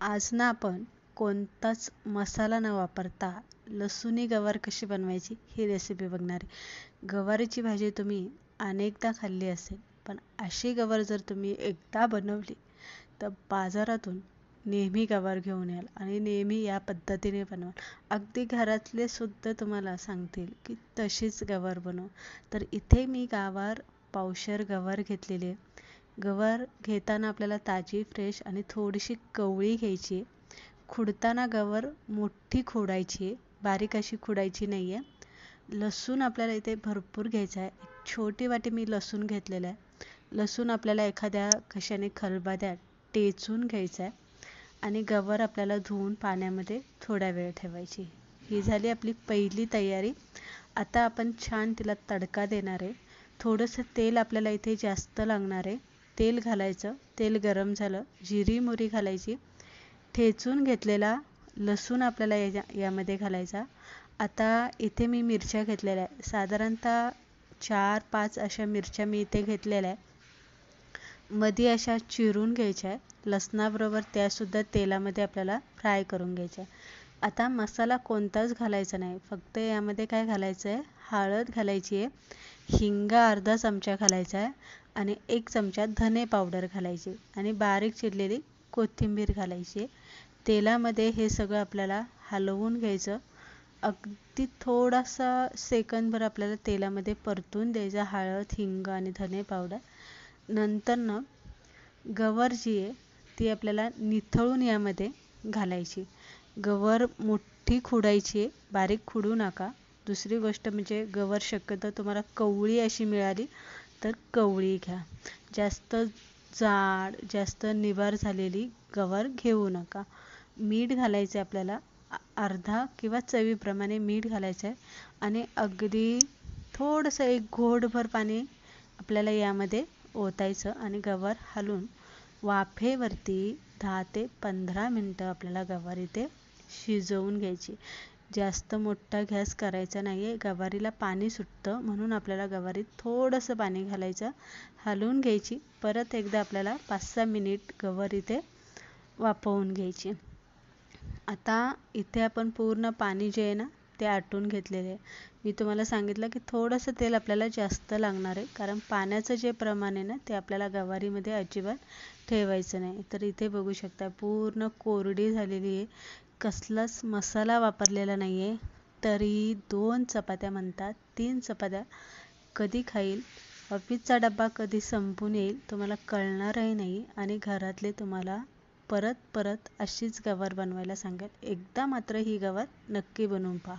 आज ना आपण कोणताच मसाला न वापरता लसूणी गवार कशी बनवायची ही रेसिपी बघणार आहे. गवारीची भाजी तुम्ही अनेकदा खाल्ली असेल, पण अशी गवार जर तुम्ही एकदा बनवली तर बाजारातून नेहमी गवार घेऊन याल आणि नेहमी या पद्धतीने बनवाल. अगदी घरातले सुद्धा तुम्हाला सांगतील की तशीच गवार बनव. तर इथे मी पावशेर गवार घेतलेली आहे. गवार घेताना आपल्याला ताजी, फ्रेश आणि थोडीशी कवळी घ्यायची. खुडताना गवार मोठी खोडायची, बारीक अशी खुडायची नाही आहे. लसूण आपल्याला इथे भरपूर घ्यायचा आहे. एक छोटी वाटी मी लसूण घेतलेला आहे. लसूण आपल्याला एखाद्या कशाने खलबत्त्यात टेचून घ्यायचा आहे आणि गवार आपल्याला धुवून पाण्यामध्ये थोडा वेळ ठेवायची. ही झाली आपली पहिली तयारी. आता आपण छान तिला तडका देणार आहे. थोडंसं तेल आपल्याला इथे जास्त लागणार आहे. तेल घालायचं. तेल गरम झालं, जिरी मोहरी घालायची. ठेचून घेतलेला लसूण आपल्याला यामध्ये घालायचा. आता इथे मी मिरच्या घेतलेल्या आहे. साधारणतः 4-5 अशा मिरच्या मी इथे घेतलेल्या आहे. मध्ये अशा चिरून घ्यायच्या आहे. लसणाबरोबर त्यासुद्धा तेलामध्ये आपल्याला फ्राय करून घ्यायच्या आहे. आता मसाला कोणताच घालायचा नाही. फक्त यामध्ये काय घालायचं आहे, हळद घालायची आहे, हिंग अर्धा चमचा घालायचा आहे आणि 1 चमचा धने पावडर घालायची आणि बारीक चिरलेली कोथिंबीर घालायची. तेलामध्ये हे सगळं आपल्याला हलवून घ्यायचं. अगदी थोडासा सेकंदभर आपल्याला तेलामध्ये परतून द्यायचं हळद, हिंग आणि धने पावडर. नंतर गवार जी आहे ती आपल्याला निथळून यामध्ये घालायची. गवार मोठी खुडायची आहे, बारीक खुडू नका. दुसरी गोष्ट म्हणजे गवार शक्यतो तुम्हाला कवळी अशी मिळाली तर कवळी घ्या. जास्त जाड, जास्त निबार झालेली गवार घेऊ नका. मीठ घालायचं आहे आपल्याला. अर्धा किंवा चवीप्रमाणे मीठ घालायचं आहे आणि अगदी थोडंसं एक घोटभर पाणी आपल्याला यामध्ये ओतायचं आणि गवार हलवून वाफेवरती 10 ते 15 मिनटं आपल्याला गवार इथे शिजवून घ्यायची. जास्त मोठा गॅस करायचा नाही आहे. गवारीला पाणी सुटतं म्हणून आपल्याला गवारीत थोडंसं पाणी घालायचं, हलवून घ्यायची. परत एकदा आपल्याला 5-6 मिनिट गवार इथे वाफवून घ्यायची. आता इथे आपण पूर्ण पाणी जे आहे ना ते आटून घेतलेले आहे. मी तुम्हाला सांगितलं की थोडंसं तेल आपल्याला जास्त लागणार आहे, कारण पाण्याचं जे प्रमाण आहे ना ते आपल्याला गवारीमध्ये अजिबात ठेवायचं नाही. तर इथे बघू शकता पूर्ण कोरडी झालेली आहे. कसलाच मसाला वापरलेला नाही आहे. तरी 2 चपात्या म्हणतात 3 चपात्या कधी खाईल. ऑफिसचा डब्बा कधी संपून येईल तुम्हाला कळणारही नाही आणि घरातले तुम्हाला परत परत अशीच गवार बनवायला सांगेल. एकदा मात्र ही गवार नक्की बनवून पहा.